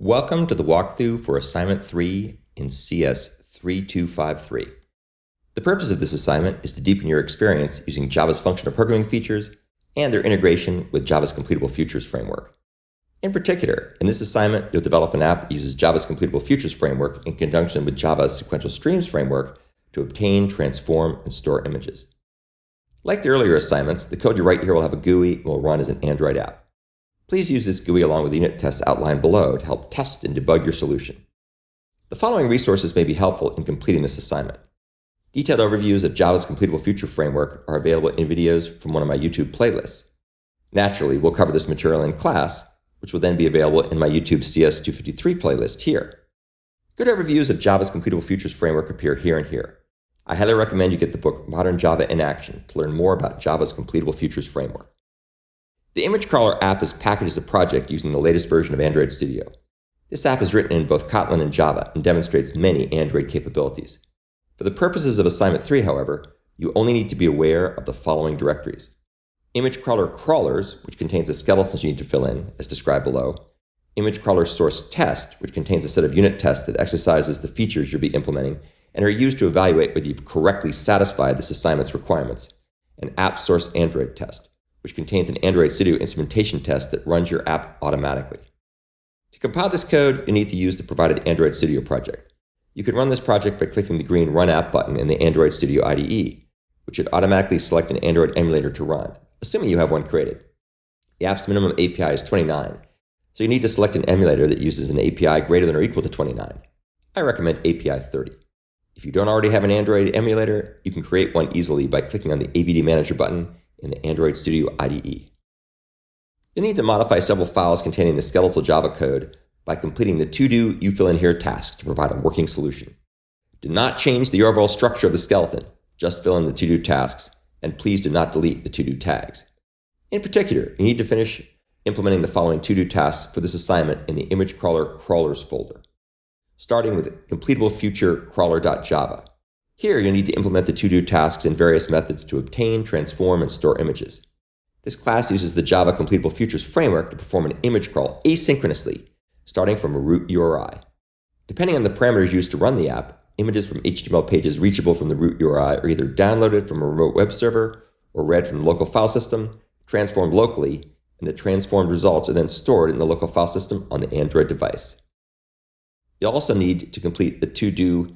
Welcome to the walkthrough for Assignment 3 in CS 3253. The purpose of this assignment is to deepen your experience using Java's functional programming features and their integration with Java's Completable Futures framework. In particular, in this assignment, you'll develop an app that uses Java's Completable Futures framework in conjunction with Java's Sequential Streams framework to obtain, transform, and store images. Like the earlier assignments, the code you write here will have a GUI and will run as an Android app. Please use this GUI along with the unit tests outlined below to help test and debug your solution. The following resources may be helpful in completing this assignment. Detailed overviews of Java's Completable Future framework are available in videos from one of my YouTube playlists. Naturally, we'll cover this material in class, which will then be available in my YouTube CS 253 playlist here. Good overviews of Java's Completable Futures framework appear here and here. I highly recommend you get the book Modern Java in Action to learn more about Java's Completable Futures framework. The image crawler app is packaged as a project using the latest version of Android Studio. This app is written in both Kotlin and Java and demonstrates many Android capabilities. For the purposes of Assignment 3, however, you only need to be aware of the following directories. Image crawler crawlers, which contains the skeletons you need to fill in, as described below. Image crawler source test, which contains a set of unit tests that exercises the features you'll be implementing and are used to evaluate whether you've correctly satisfied this assignment's requirements. And app source Android test, which contains an Android Studio instrumentation test that runs your app automatically. To compile this code, you need to use the provided Android Studio project. You can run this project by clicking the green Run App button in the Android Studio IDE, which should automatically select an Android emulator to run, assuming you have one created. The app's minimum API is 29, so you need to select an emulator that uses an API greater than or equal to 29. I recommend API 30. If you don't already have an Android emulator, you can create one easily by clicking on the AVD Manager button in the Android Studio IDE. You'll need to modify several files containing the skeletal Java code by completing the to-do you fill in here task to provide a working solution. Do not change the overall structure of the skeleton, just fill in the to-do tasks, and please do not delete the to-do tags. In particular, you need to finish implementing the following to-do tasks for this assignment in the image crawler crawlers folder, starting with Completable Future crawler.java. Here, you'll need to implement the to-do tasks in various methods to obtain, transform, and store images. This class uses the Java Completable Futures framework to perform an image crawl asynchronously, starting from a root URI. Depending on the parameters used to run the app, images from HTML pages reachable from the root URI are either downloaded from a remote web server or read from the local file system, transformed locally, and the transformed results are then stored in the local file system on the Android device. You'll also need to complete the to-do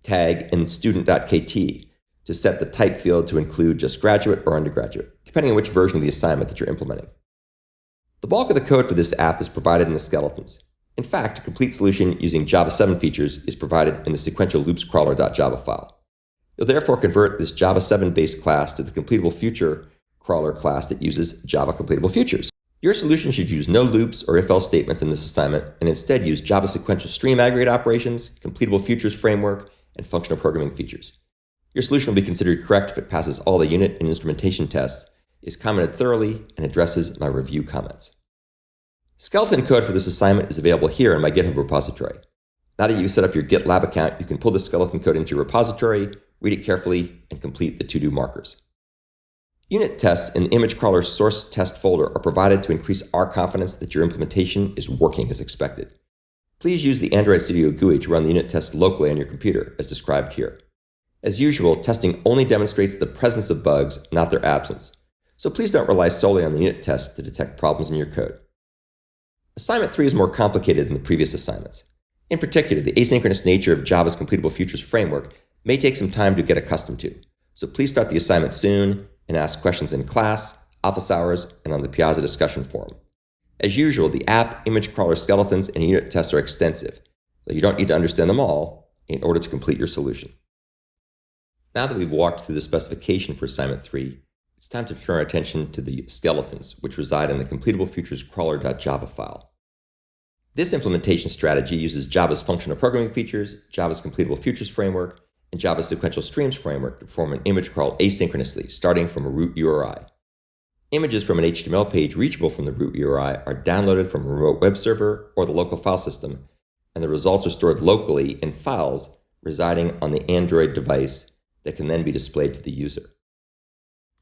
tag in student.kt to set the type field to include just graduate or undergraduate, depending on which version of the assignment that you're implementing. The bulk of the code for this app is provided in the skeletons. In fact, a complete solution using Java 7 features is provided in the sequential loops crawler.java file. You'll therefore convert this Java 7 based class to the Completable Future crawler class that uses Java Completable Futures. Your solution should use no loops or if-else statements in this assignment and instead use Java sequential stream aggregate operations, Completable Futures framework, and functional programming features. Your solution will be considered correct if it passes all the unit and instrumentation tests, is commented thoroughly, and addresses my review comments. Skeleton code for this assignment is available here in my GitHub repository. Now that you've set up your GitLab account, you can pull the skeleton code into your repository, read it carefully, and complete the to-do markers. Unit tests in the image crawler source test folder are provided to increase our confidence that your implementation is working as expected. Please use the Android Studio GUI to run the unit test locally on your computer, as described here. As usual, testing only demonstrates the presence of bugs, not their absence. So please don't rely solely on the unit test to detect problems in your code. Assignment 3 is more complicated than the previous assignments. In particular, the asynchronous nature of Java's Completable Futures framework may take some time to get accustomed to. So please start the assignment soon and ask questions in class, office hours, and on the Piazza discussion forum. As usual, the app, image crawler skeletons, and unit tests are extensive, so you don't need to understand them all in order to complete your solution. Now that we've walked through the specification for Assignment 3, it's time to turn our attention to the skeletons, which reside in the Completable Futures crawler.java file. This implementation strategy uses Java's functional programming features, Java's Completable Futures framework, and Java's Sequential Streams framework to perform an image crawl asynchronously, starting from a root URI. Images from an HTML page reachable from the root URI are downloaded from a remote web server or the local file system, and the results are stored locally in files residing on the Android device that can then be displayed to the user.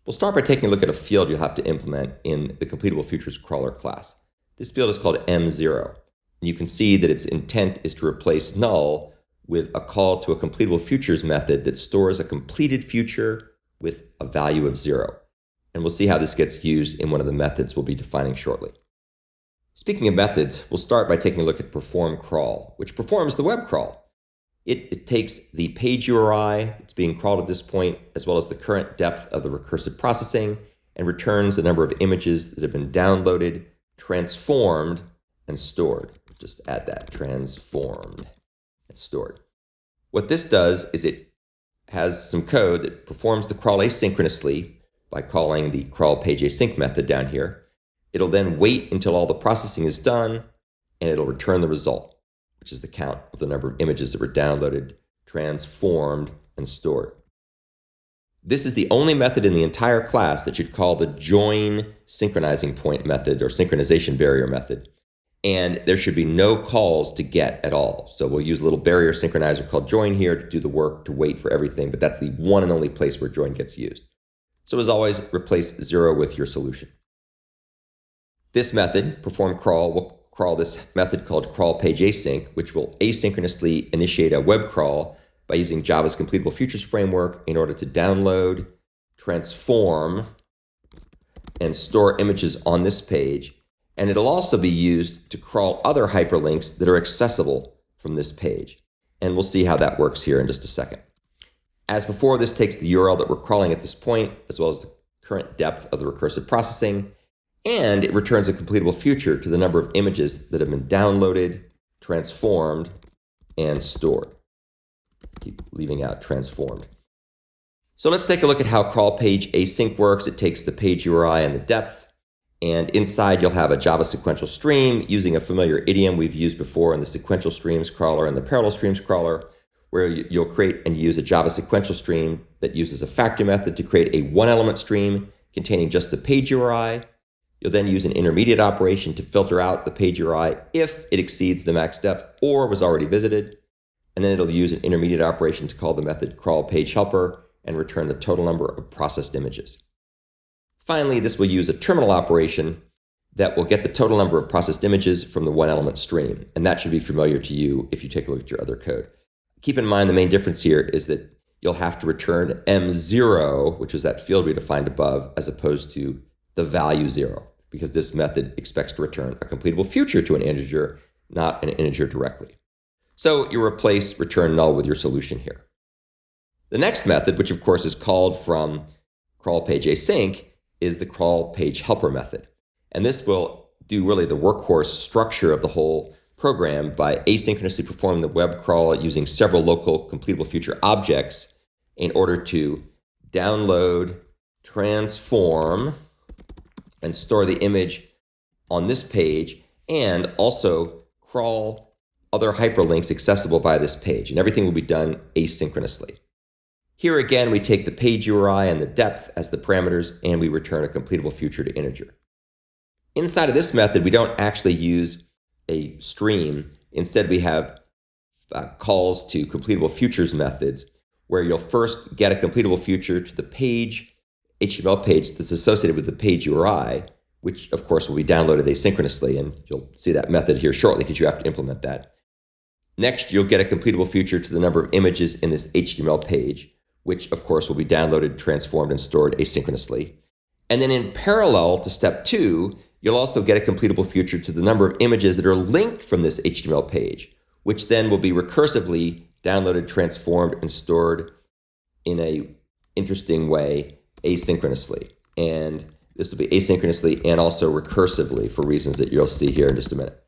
We'll start by taking a look at a field you'll have to implement in the Completable Futures crawler class. This field is called M0. You can see that its intent is to replace null with a call to a completable futures method that stores a completed future with a value of 0. And we'll see how this gets used in one of the methods we'll be defining shortly. Speaking of methods, we'll start by taking a look at perform crawl, which performs the web crawl. It takes the page URI that's being crawled at this point, as well as the current depth of the recursive processing, and returns the number of images that have been downloaded, transformed, and stored. Just add that, transformed and stored. What this does is it has some code that performs the crawl asynchronously by calling the crawl page async method down here. It'll then wait until all the processing is done, and it'll return the result, which is the count of the number of images that were downloaded, transformed, and stored. This is the only method in the entire class that should call the join synchronizing point method or synchronization barrier method. And there should be no calls to get at all. So we'll use a little barrier synchronizer called join here to do the work to wait for everything, but that's the one and only place where join gets used. So as always, replace 0 with your solution. This method, perform crawl, will crawl this method called crawl page async, which will asynchronously initiate a web crawl by using Java's Completable Futures framework in order to download, transform, and store images on this page. And it'll also be used to crawl other hyperlinks that are accessible from this page. And we'll see how that works here in just a second. As before, this takes the URL that we're crawling at this point, as well as the current depth of the recursive processing, and it returns a completable future to the number of images that have been downloaded, transformed, and stored. Keep leaving out transformed. So let's take a look at how crawl page async works. It takes the page URI and the depth, and inside you'll have a Java sequential stream using a familiar idiom we've used before in the sequential streams crawler and the parallel streams crawler, where you'll create and use a Java sequential stream that uses a factory method to create a one-element stream containing just the page URI. You'll then use an intermediate operation to filter out the page URI if it exceeds the max depth or was already visited. And then it'll use an intermediate operation to call the method crawl page helper and return the total number of processed images. Finally, this will use a terminal operation that will get the total number of processed images from the one-element stream. And that should be familiar to you if you take a look at your other code. Keep in mind the main difference here is that you'll have to return M0, which is that field we defined above, as opposed to the value 0, because this method expects to return a completable future to an integer, not an integer directly. So you replace return null with your solution here. The next method, which of course is called from crawl page async, is the crawl page helper method. And this will do really the workhorse structure of the whole program by asynchronously performing the web crawl using several local completable future objects in order to download, transform, and store the image on this page, and also crawl other hyperlinks accessible via this page. And everything will be done asynchronously. Here again, we take the page URI and the depth as the parameters, and we return a completable future to integer. Inside of this method, we don't actually use a stream. Instead, we have calls to completable futures methods, where you'll first get a completable future to the page, HTML page that's associated with the page URI, which of course will be downloaded asynchronously, and you'll see that method here shortly because you have to implement that. Next, you'll get a completable future to the number of images in this HTML page, which of course will be downloaded, transformed, and stored asynchronously. And then in parallel to step 2, you'll also get a completable future to the number of images that are linked from this HTML page, which then will be recursively downloaded, transformed, and stored in a interesting way asynchronously. And this will be asynchronously and also recursively for reasons that you'll see here in just a minute.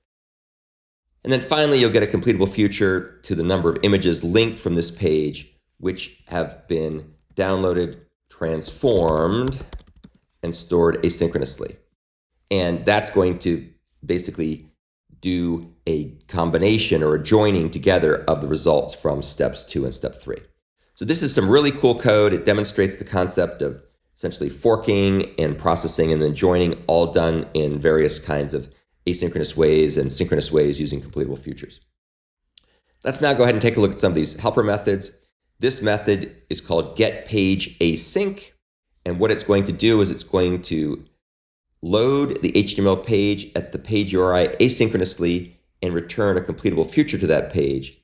And then finally, you'll get a completable future to the number of images linked from this page, which have been downloaded, transformed, and stored asynchronously. And that's going to basically do a combination or a joining together of the results from steps 2 and step 3. So this is some really cool code. It demonstrates the concept of essentially forking and processing and then joining, all done in various kinds of asynchronous ways and synchronous ways using completable futures. Let's now go ahead and take a look at some of these helper methods. This method is called getPageAsync, and what it's going to do is it's going to load the HTML page at the page URI asynchronously and return a completable future to that page.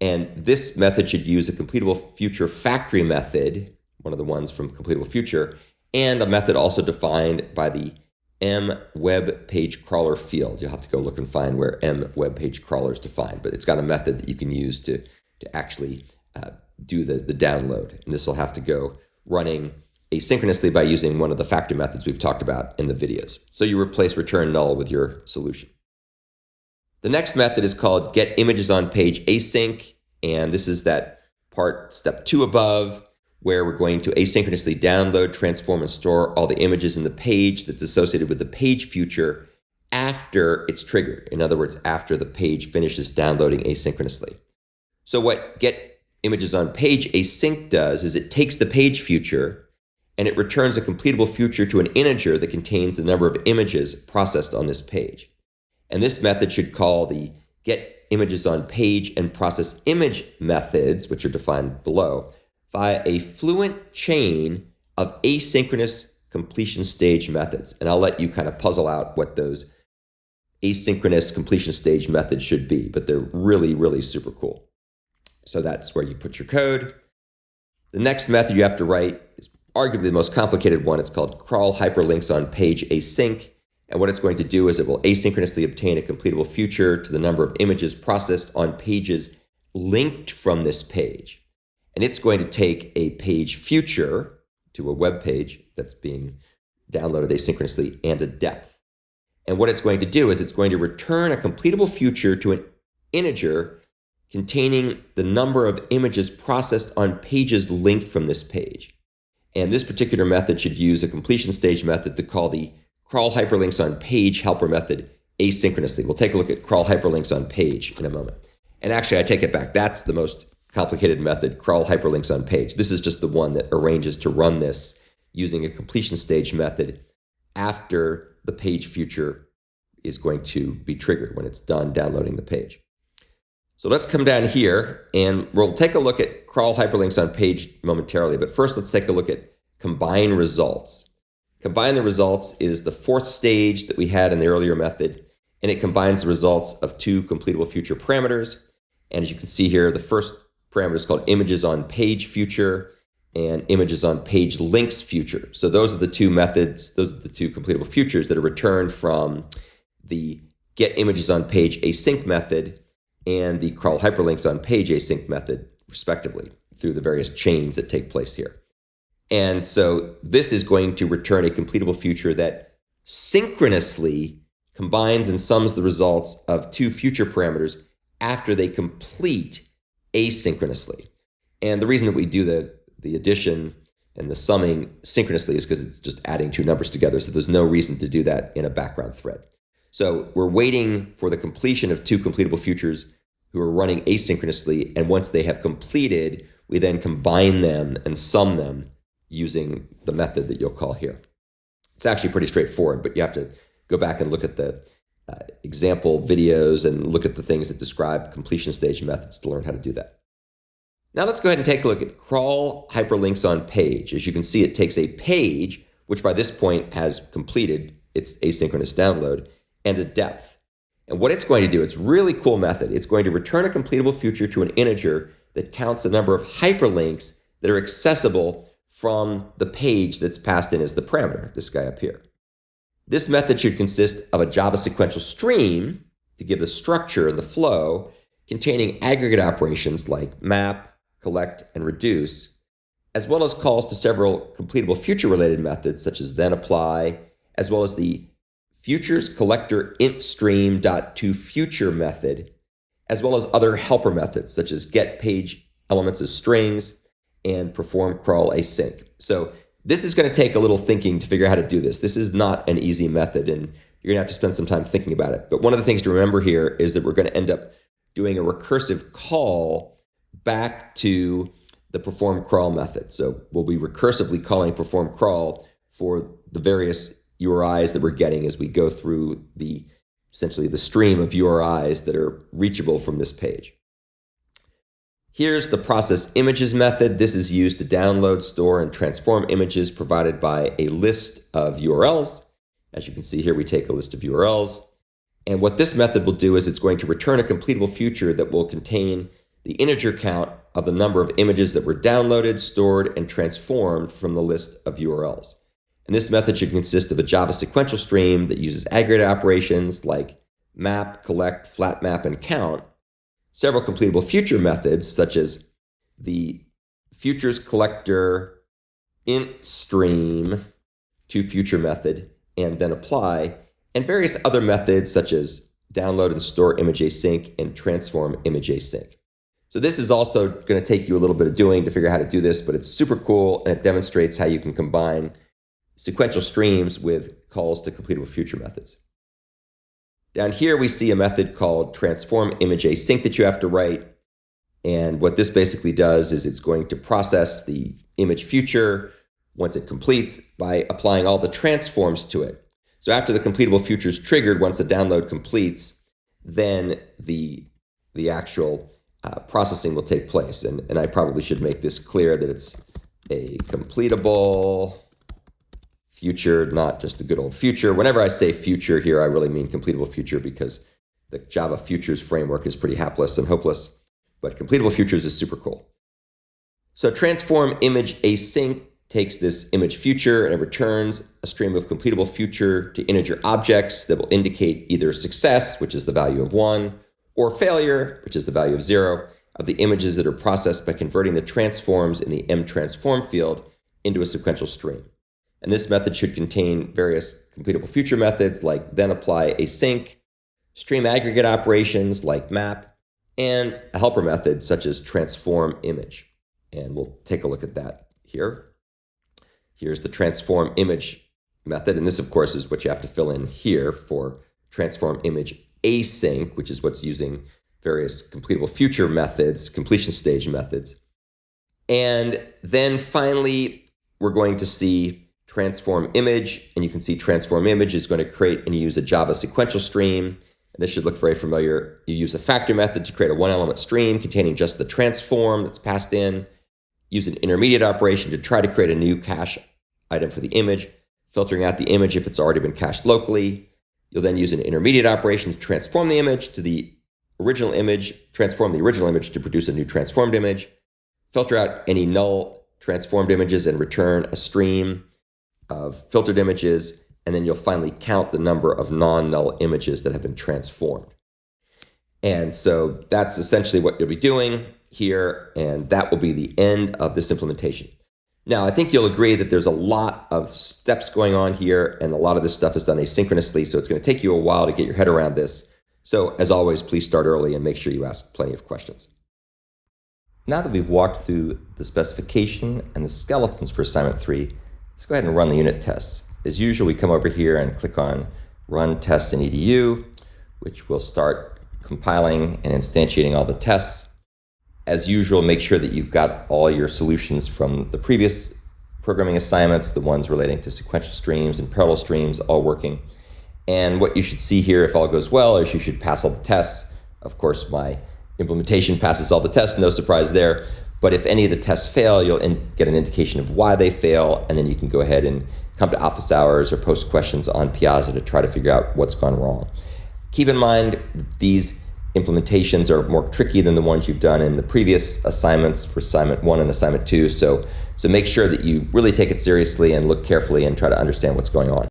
And this method should use a completable future factory method, one of the ones from completable future, and a method also defined by the mWebPageCrawler field. You'll have to go look and find where mWebPageCrawler is defined, but it's got a method that you can use to actually do the download. And this will have to go running asynchronously by using one of the factory methods we've talked about in the videos. So you replace return null with your solution. The next method is called getImagesOnPageAsync, and this is that part step 2 above, where we're going to asynchronously download, transform, and store all the images in the page that's associated with the page future after it's triggered. In other words, after the page finishes downloading asynchronously. So what getImagesOnPageAsync does is it takes the page future and it returns a completable future to an integer that contains the number of images processed on this page. And this method should call the getImagesOnPage and processImage methods, which are defined below, via a fluent chain of asynchronous completion stage methods. And I'll let you kind of puzzle out what those asynchronous completion stage methods should be, but they're really, really super cool. So that's where you put your code. The next method you have to write is arguably the most complicated one. It's called crawl hyperlinks on page async. And what it's going to do is it will asynchronously obtain a completable future to the number of images processed on pages linked from this page. And it's going to take a page future to a web page that's being downloaded asynchronously and a depth. And what it's going to do is it's going to return a completable future to an integer containing the number of images processed on pages linked from this page. And this particular method should use a completion stage method to call the crawl hyperlinks on page helper method asynchronously. We'll take a look at crawl hyperlinks on page in a moment. And actually, I take it back. That's the most complicated method, crawl hyperlinks on page. This is just the one that arranges to run this using a completion stage method after the page future is going to be triggered when it's done downloading the page. So let's come down here and we'll take a look at crawl hyperlinks on page momentarily. But first, let's take a look at combine results. Combine the results is the fourth stage that we had in the earlier method, and it combines the results of two completable future parameters. And as you can see here, the first parameter is called images on page future and images on page links future. So those are the two methods, those are the two completable futures that are returned from the getImagesOnPageAsync method and the crawl hyperlinks on page async method, respectively, through the various chains that take place here. And so this is going to return a completable future that synchronously combines and sums the results of two future parameters after they complete asynchronously. And the reason that we do the addition and the summing synchronously is because it's just adding two numbers together. So there's no reason to do that in a background thread. So we're waiting for the completion of two completable futures who are running asynchronously. And once they have completed, we then combine them and sum them using the method that you'll call here. It's actually pretty straightforward, but you have to go back and look at the example videos and look at the things that describe completion stage methods to learn how to do that. Now let's go ahead and take a look at crawl hyperlinks on page. As you can see, it takes a page, which by this point has completed its asynchronous download, and a depth. And what it's going to do, it's a really cool method. It's going to return a completable future to an integer that counts the number of hyperlinks that are accessible from the page that's passed in as the parameter, this guy up here. This method should consist of a Java sequential stream to give the structure and the flow containing aggregate operations like map, collect, and reduce, as well as calls to several completable future-related methods such as then apply, as well as the futures collector intStream.toFuture method, as well as other helper methods such as get page elements as strings and perform crawl async. So this is going to take a little thinking to figure out how to do this. This is not an easy method, and you're going to have to spend some time thinking about it. But one of the things to remember here is that we're going to end up doing a recursive call back to the perform crawl method. So we'll be recursively calling perform crawl for the various URIs that we're getting as we go through essentially the stream of URIs that are reachable from this page. Here's the process images method. This is used to download, store, and transform images provided by a list of URLs. As you can see here, we take a list of URLs, And what this method will do is it's going to return a completable future that will contain the integer count of the number of images that were downloaded, stored, and transformed from the list of URLs. And this method should consist of a Java sequential stream that uses aggregate operations like map, collect, flat map, and count, several completable future methods such as the futures collector int stream to future method and then apply, and various other methods such as download and store image async and transform image async. So this is also going to take you a little bit of doing to figure out how to do this, but it's super cool and it demonstrates how you can combine sequential streams with calls to completable future methods. Down here we see a method called transform image async that you have to write. And what this basically does is it's going to process the image future once it completes by applying all the transforms to it. So after the completable future is triggered, once the download completes, then the actual processing will take place. And I probably should make this clear that it's a completable future, not just a good old future. Whenever I say future here, I really mean completable future because the Java futures framework is pretty hapless and hopeless, but completable futures is super cool. So transform image async takes this image future and it returns a stream of completable future to integer objects that will indicate either success, which is the value of 1, or failure, which is the value of 0, of the images that are processed by converting the transforms in the mTransform field into a sequential stream. And this method should contain various completable future methods like then apply async, stream aggregate operations like map, and a helper method such as transform image. And we'll take a look at that here. Here's the transform image method. And this, of course, is what you have to fill in here for transform image async, which is what's using various completable future methods, completion stage methods. And then finally, we're going to see transform image, and you can see transform image is going to create and use a Java sequential stream. And this should look very familiar. You use a factor method to create a one-element stream containing just the transform that's passed in. Use an intermediate operation to try to create a new cache item for the image, filtering out the image if it's already been cached locally. You'll then use an intermediate operation to transform the image to the original image, transform the original image to produce a new transformed image, filter out any null transformed images and return a stream of filtered images, and then you'll finally count the number of non-null images that have been transformed. And so that's essentially what you'll be doing here, and that will be the end of this implementation. Now, I think you'll agree that there's a lot of steps going on here, and a lot of this stuff is done asynchronously, so it's going to take you a while to get your head around this. So, as always, please start early and make sure you ask plenty of questions. Now that we've walked through the specification and the skeletons for assignment 3, let's go ahead and run the unit tests. As usual, we come over here and click on Run Tests in EDU, which will start compiling and instantiating all the tests. As usual, make sure that you've got all your solutions from the previous programming assignments, the ones relating to sequential streams and parallel streams, all working. And what you should see here, if all goes well, is you should pass all the tests. Of course, my implementation passes all the tests, no surprise there. But if any of the tests fail, you'll get an indication of why they fail, and then you can go ahead and come to office hours or post questions on Piazza to try to figure out what's gone wrong. Keep in mind, these implementations are more tricky than the ones you've done in the previous assignments for assignment 1 and assignment 2. So make sure that you really take it seriously and look carefully and try to understand what's going on.